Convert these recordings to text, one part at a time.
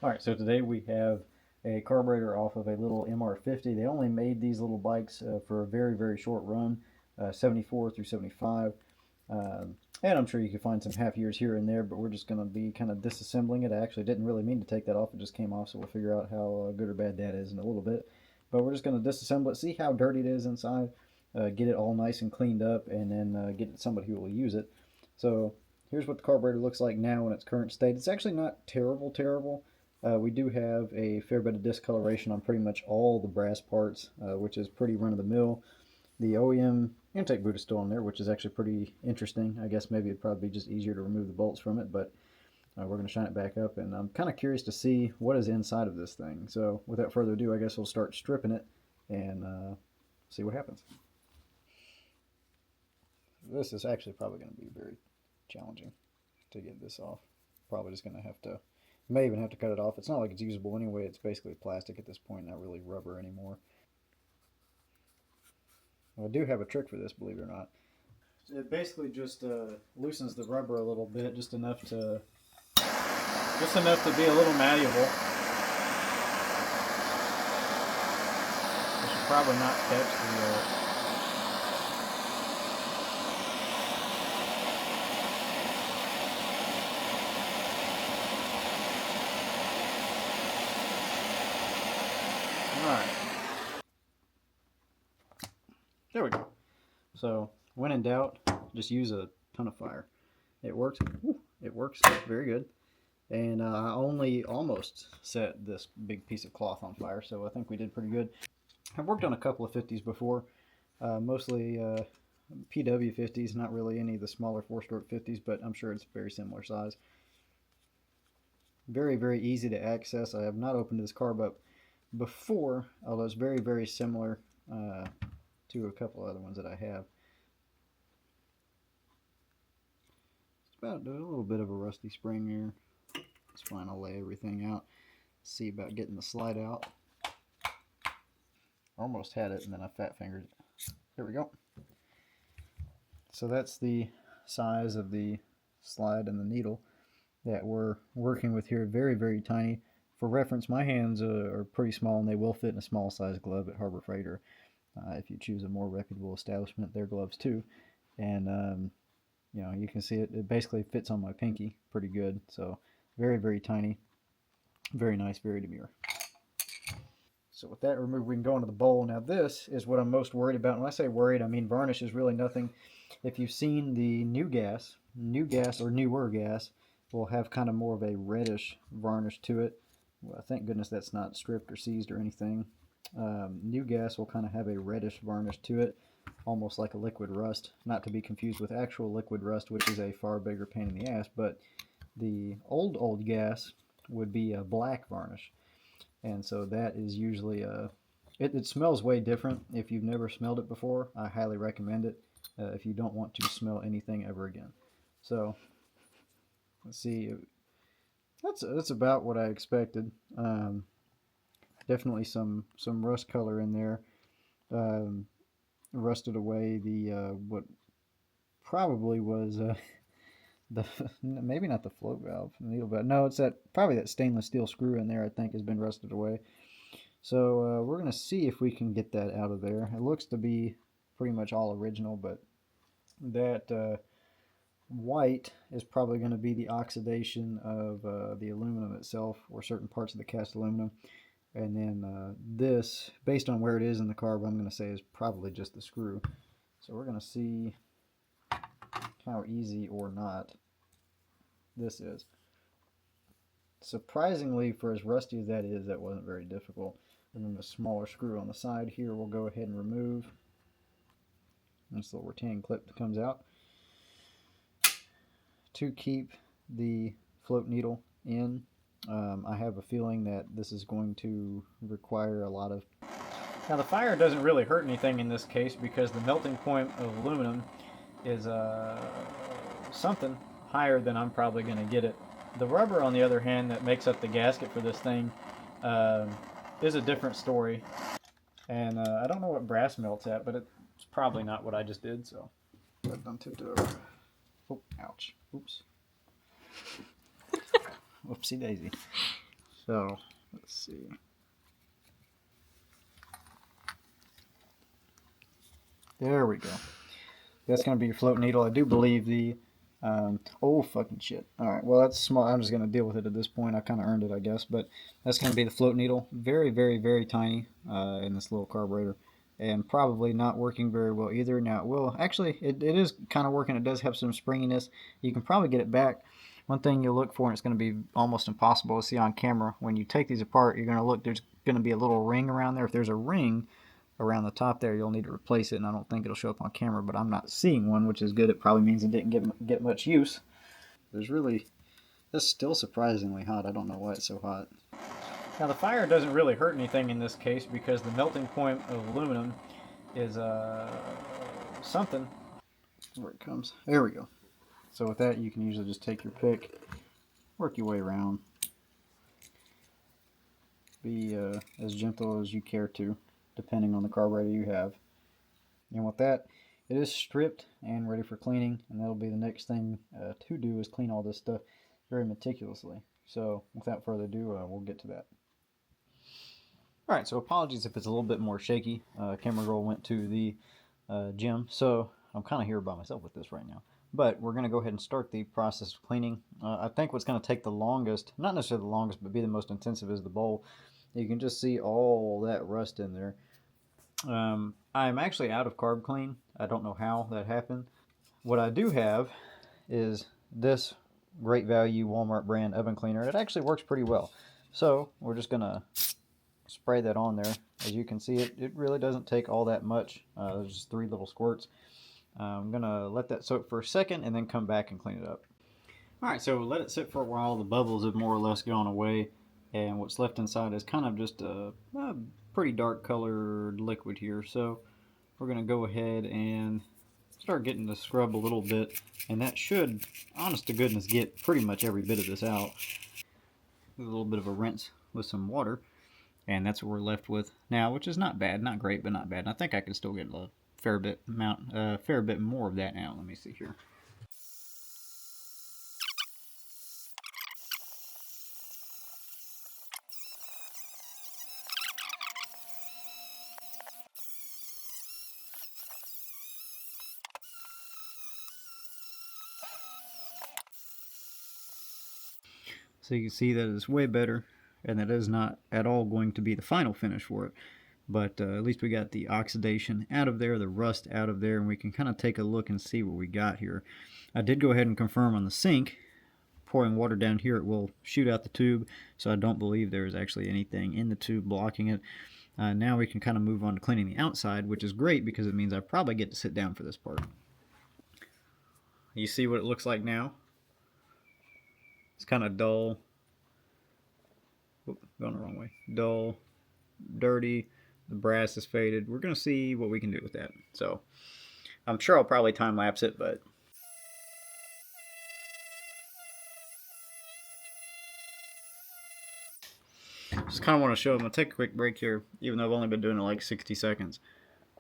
Alright, so today we have a carburetor off of a little MR50. They only made these little bikes for a very, very short run, 74 through 75. And I'm sure you can find some half years here and there, but we're just going to be kind of disassembling it. I actually didn't really mean to take that off. It just came off, so we'll figure out how good or bad that is in a little bit. But we're just going to disassemble it, see how dirty it is inside, get it all nice and cleaned up, and then get somebody who will use it. So here's what the carburetor looks like now in its current state. It's actually not terrible, terrible. We do have a fair bit of discoloration on pretty much all the brass parts, which is pretty run-of-the-mill. The OEM intake boot is still on there, which is actually pretty interesting. I guess maybe it'd probably be just easier to remove the bolts from it, but we're going to shine it back up, and I'm kind of curious to see what is inside of this thing. So without further ado, I guess we'll start stripping it and see what happens. This is actually probably going to be very challenging to get this off. Probably just going to have to, may even have to cut it off. It's not like it's usable anyway. It's basically plastic at this point, not really rubber anymore. I do have a trick for this, believe it or not. It basically just loosens the rubber a little bit, just enough to be a little malleable. I should probably not catch the. All right. There we go. So when in doubt, just use a ton of fire. It works. It works very good. And I only almost set this big piece of cloth on fire, so I think we did pretty good. I've worked on a couple of 50s before, mostly PW 50s, not really any of the smaller 4-stroke 50s, but I'm sure it's very similar size. Very, very easy to access. I have not opened this carb up before, although it's very, very similar to a couple other ones that I have. It's about a little bit of a rusty spring here. It's fine, I'll lay everything out. See about getting the slide out. Almost had it and then I fat fingered it. There we go. So that's the size of the slide and the needle that we're working with here. Very, very tiny. For reference, my hands are pretty small and they will fit in a small size glove at Harbor Freight, or if you choose a more reputable establishment, their gloves too. And you know, you can see it basically fits on my pinky pretty good. So very, very tiny, very nice, very demure. So with that removed, we can go into the bowl. Now this is what I'm most worried about. And when I say worried, I mean varnish is really nothing. If you've seen the new gas or newer gas will have kind of more of a reddish varnish to it. Well, thank goodness that's not stripped or seized or anything. New gas will kind of have a reddish varnish to it, almost like a liquid rust, not to be confused with actual liquid rust, which is a far bigger pain in the ass. But the old gas would be a black varnish, and so that is usually it smells way different. If you've never smelled it before, I highly recommend it if you don't want to smell anything ever again. So let's see, that's about what I expected. Definitely some rust color in there. Rusted away the what probably was the maybe not the float valve, the needle valve. No, it's probably that stainless steel screw in there. I think has been rusted away. So we're gonna see if we can get that out of there. It looks to be pretty much all original, but that white is probably going to be the oxidation of the aluminum itself, or certain parts of the cast aluminum. And then this, based on where it is in the carb, I'm going to say is probably just the screw. So we're going to see how easy or not this is. Surprisingly, for as rusty as that is, that wasn't very difficult. And then the smaller screw on the side here we'll go ahead and remove. This little retaining clip that comes out to keep the float needle in. I have a feeling that this is going to require a lot of... Now the fire doesn't really hurt anything in this case because the melting point of aluminum is something higher than I'm probably going to get it. The rubber, on the other hand, that makes up the gasket for this thing is a different story. And I don't know what brass melts at, but it's probably not what I just did, so I've done tipped it over. Oh, ouch. Oops. Whoopsie daisy. So let's see. There we go. That's going to be your float needle. I do believe the oh fucking shit. All right, well that's small. I'm just going to deal with it at this point. I kind of earned it, I guess. But that's going to be the float needle. Very, very, very tiny in this little carburetor, and probably not working very well either. Now it will actually. It is kind of working. It does have some springiness. You can probably get it back. One thing you'll look for, and it's going to be almost impossible to see on camera, when you take these apart, you're going to look. There's going to be a little ring around there. If there's a ring around the top there, you'll need to replace it, and I don't think it'll show up on camera, but I'm not seeing one, which is good. It probably means it didn't get much use. There's really, that's still surprisingly hot. I don't know why it's so hot. Now the fire doesn't really hurt anything in this case because the melting point of aluminum is something. Where it comes. There we go. So with that, you can usually just take your pick, work your way around. Be as gentle as you care to, depending on the carburetor you have. And with that, it is stripped and ready for cleaning, and that'll be the next thing to do, is clean all this stuff very meticulously. So without further ado, we'll get to that. Alright, so apologies if it's a little bit more shaky. Camera girl went to the gym, so I'm kind of here by myself with this right now. But we're going to go ahead and start the process of cleaning. I think what's going to take the longest, not necessarily the longest, but be the most intensive, is the bowl. You can just see all that rust in there. I'm actually out of carb clean. I don't know how that happened. What I do have is this great value Walmart brand oven cleaner. It actually works pretty well. So we're just going to spray that on there. As you can see, it really doesn't take all that much. There's just 3 little squirts. I'm going to let that soak for a second and then come back and clean it up. Alright, so let it sit for a while. The bubbles have more or less gone away, and what's left inside is kind of just a pretty dark colored liquid here. So we're going to go ahead and start getting to scrub a little bit, and that should, honest to goodness, get pretty much every bit of this out. A little bit of a rinse with some water, and that's what we're left with now, which is not bad. Not great, but not bad. And I think I can still get a fair bit more of that now. Let me see here. So you can see that it's way better, and that is not at all going to be the final finish for it. But at least we got the oxidation out of there, the rust out of there, and we can kind of take a look and see what we got here. I did go ahead and confirm on the sink. Pouring water down here, it will shoot out the tube, so I don't believe there's actually anything in the tube blocking it. Now we can kind of move on to cleaning the outside, which is great because it means I probably get to sit down for this part. You see what it looks like now? It's kind of dull. Oop, going the wrong way. Dull, dirty. The brass is faded. We're going to see what we can do with that. So I'm sure I'll probably time lapse it, but just kind of want to show them. I'll take a quick break here, even though I've only been doing it like 60 seconds.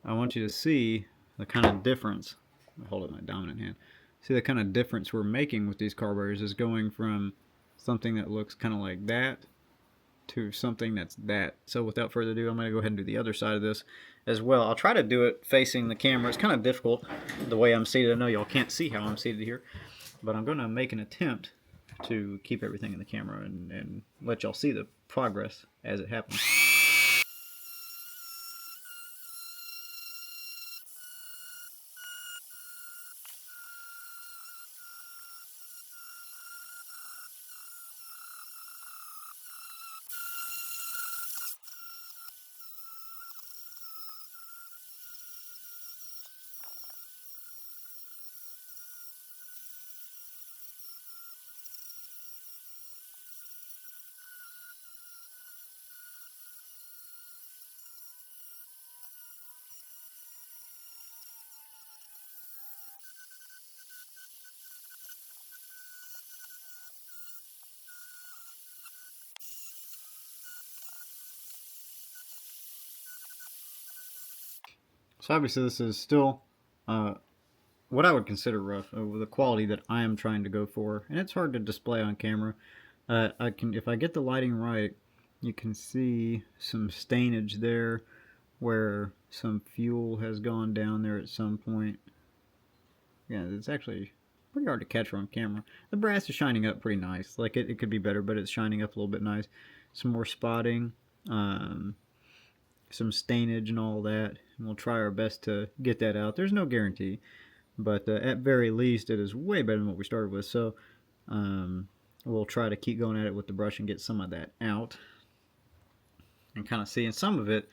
I want you to see the kind of difference. I'll hold it in my dominant hand. See the kind of difference we're making with these carburetors is going from something that looks kind of like that to something that's that. So without further ado, I'm going to go ahead and do the other side of this as well. I'll try to do it facing the camera. It's kind of difficult the way I'm seated. I know y'all can't see how I'm seated here, but I'm going to make an attempt to keep everything in the camera and let y'all see the progress as it happens. So obviously this is still what I would consider rough, the quality that I am trying to go for, and it's hard to display on camera, if I get the lighting right, you can see some stainage there where some fuel has gone down there at some point. Yeah, it's actually pretty hard to catch on camera. The brass is shining up pretty nice. Like it could be better, but it's shining up a little bit nice. Some more spotting, um, some stainage and all that. And we'll try our best to get that out. There's no guarantee, but at very least, it is way better than what we started with. So we'll try to keep going at it with the brush and get some of that out. And kind of see, and some of it,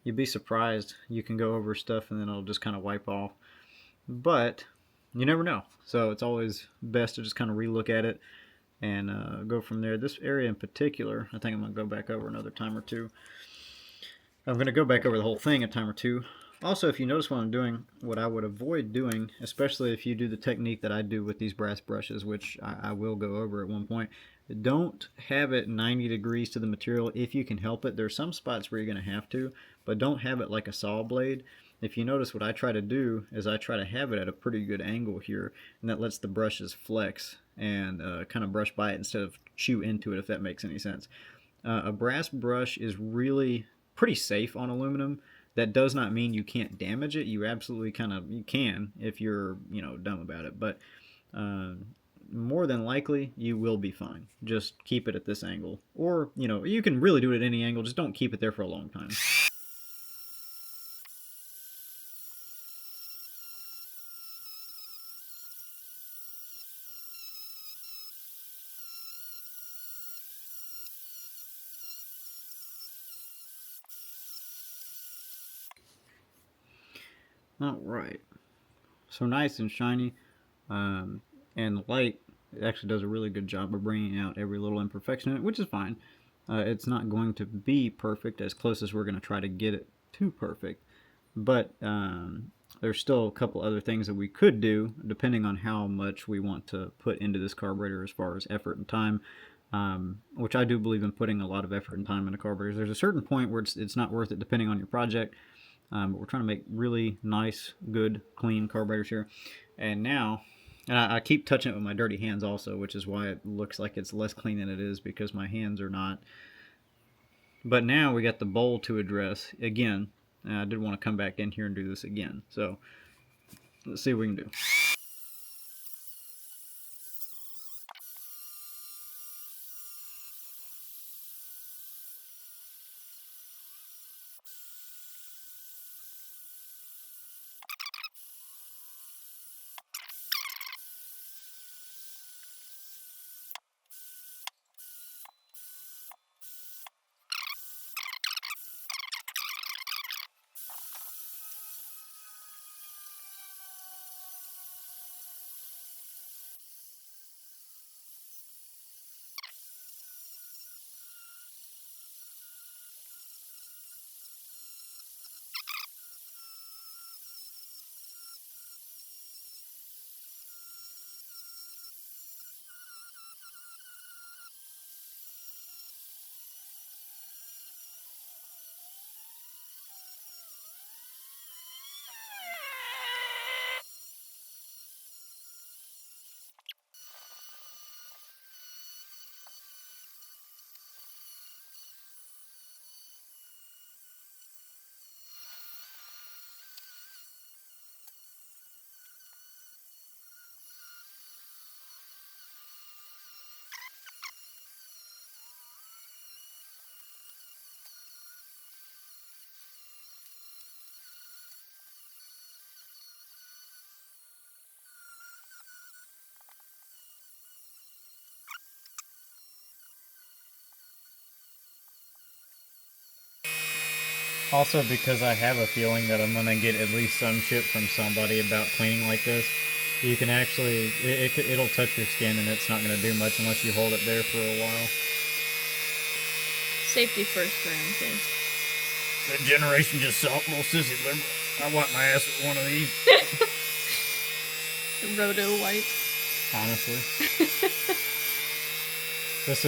you'd be surprised. You can go over stuff and then it'll just kind of wipe off. But you never know. So it's always best to just kind of relook at it and go from there. This area in particular, I think I'm going to go back over another time or two. I'm going to go back over the whole thing a time or two. Also, if you notice what I'm doing, what I would avoid doing, especially if you do the technique that I do with these brass brushes, which I will go over at one point, don't have it 90 degrees to the material if you can help it. There's some spots where you're going to have to, but don't have it like a saw blade. If you notice, what I try to do is I try to have it at a pretty good angle here, and that lets the brushes flex and kind of brush by it instead of chew into it, if that makes any sense. A brass brush is really pretty safe on aluminum. That does not mean you can't damage it. You absolutely you can if you're, dumb about it. But more than likely, you will be fine. Just keep it at this angle. Or, you can really do it at any angle. Just don't keep it there for a long time. Alright, so nice and shiny, and the light actually does a really good job of bringing out every little imperfection in it, which is fine. It's not going to be perfect, as close as we're going to try to get it to perfect, but there's still a couple other things that we could do depending on how much we want to put into this carburetor as far as effort and time, which I do believe in putting a lot of effort and time into carburetors. There's a certain point where it's not worth it depending on your project. But we're trying to make really nice, good, clean carburetors here. And now, and I keep touching it with my dirty hands also, which is why it looks like it's less clean than it is, because my hands are not. But now we got the bowl to address again. And I did want to come back in here and do this again. So let's see what we can do. Also, because I have a feeling that I'm going to get at least some shit from somebody about cleaning like this, you can actually, it'll touch your skin and it's not going to do much unless you hold it there for a while. Safety first for him, kids. The generation just soft little sissy liberal. I wipe my ass with one of these. Roto wipe. Honestly. This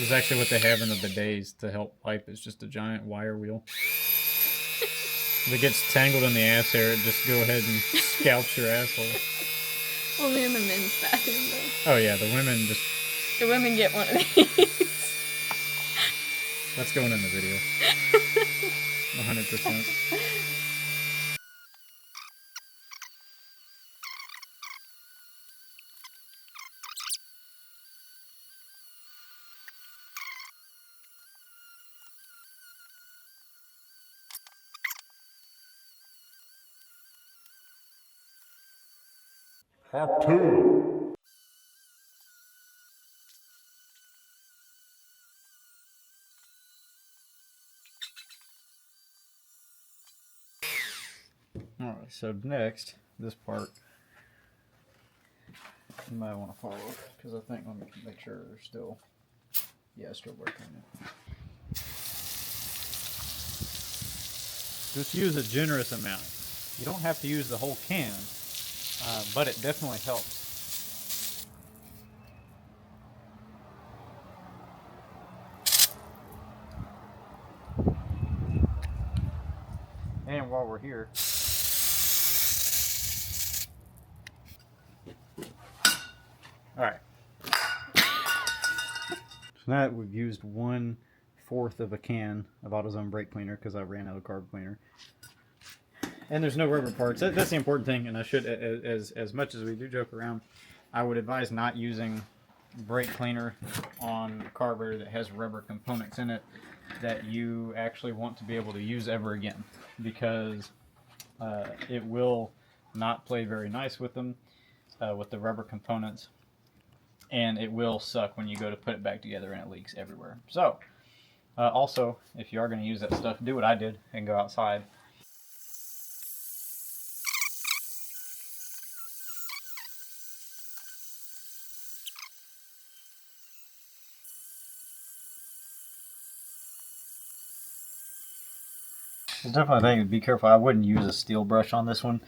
is actually what they have in the bidets to help wipe. It's just a giant wire wheel. If it gets tangled in the ass hair, just go ahead and scalp your asshole. Only in the men's bathroom, though. Oh yeah, the women just The women get one of these. That's going in the video. 100%. Part 2. Alright, so next, this part, you might want to follow, because I think, let me make sure they're still, yeah, still working on it. Just use a generous amount. You don't have to use the whole can, but it definitely helps. And while we're here, alright. So now we've used 1/4 of a can of AutoZone brake cleaner because I ran out of carb cleaner. And there's no rubber parts. That's the important thing, and I should, as much as we do joke around, I would advise not using brake cleaner on a carburetor that has rubber components in it that you actually want to be able to use ever again, because it will not play very nice with them, with the rubber components, and it will suck when you go to put it back together and it leaks everywhere. So, also, if you are going to use that stuff, do what I did and go outside. I definitely think be careful. I wouldn't use a steel brush on this one,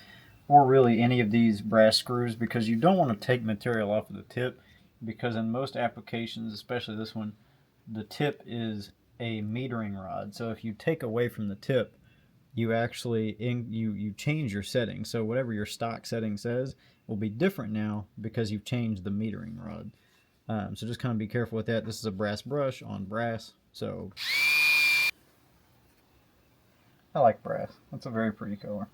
or really any of these brass screws, because you don't want to take material off of the tip, because in most applications, especially this one, the tip is a metering rod. So if you take away from the tip, you actually you change your setting. So whatever your stock setting says will be different now because you've changed the metering rod. So just kind of be careful with that. This is a brass brush on brass, so I like brass. That's a very pretty color.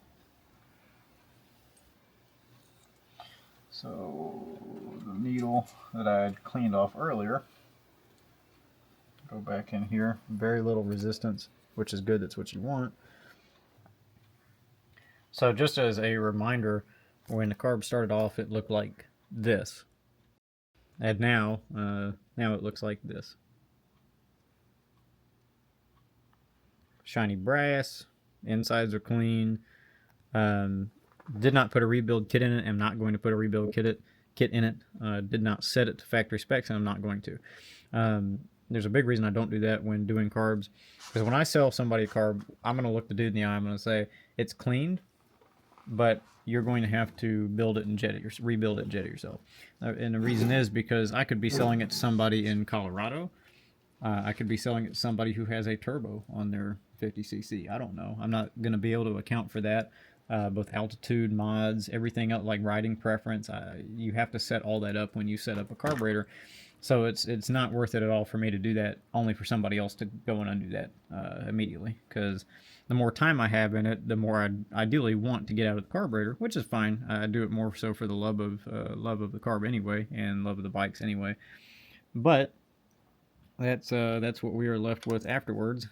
So the needle that I had cleaned off earlier, go back in here. Very little resistance, which is good. That's what you want. So just as a reminder, when the carb started off, it looked like this, and now it looks like this. Shiny brass, insides are clean. Did not put a rebuild kit in it. I'm not going to put a rebuild kit in it. Did not set it to factory specs, and I'm not going to. There's a big reason I don't do that when doing carbs, because when I sell somebody a carb, I'm going to look the dude in the eye. I'm going to say it's cleaned, but you're going to have to build it and jet it, rebuild it and jet it yourself. And the reason is because I could be selling it to somebody in Colorado. I could be selling it to somebody who has a turbo on their 50cc. I don't know. I'm not going to be able to account for that. Both altitude, mods, everything else, like riding preference. You have to set all that up when you set up a carburetor. So it's not worth it at all for me to do that, only for somebody else to go and undo that immediately. Because the more time I have in it, the more I ideally want to get out of the carburetor, which is fine. I do it more so for the love of the carb anyway, and love of the bikes anyway. But that's what we are left with afterwards.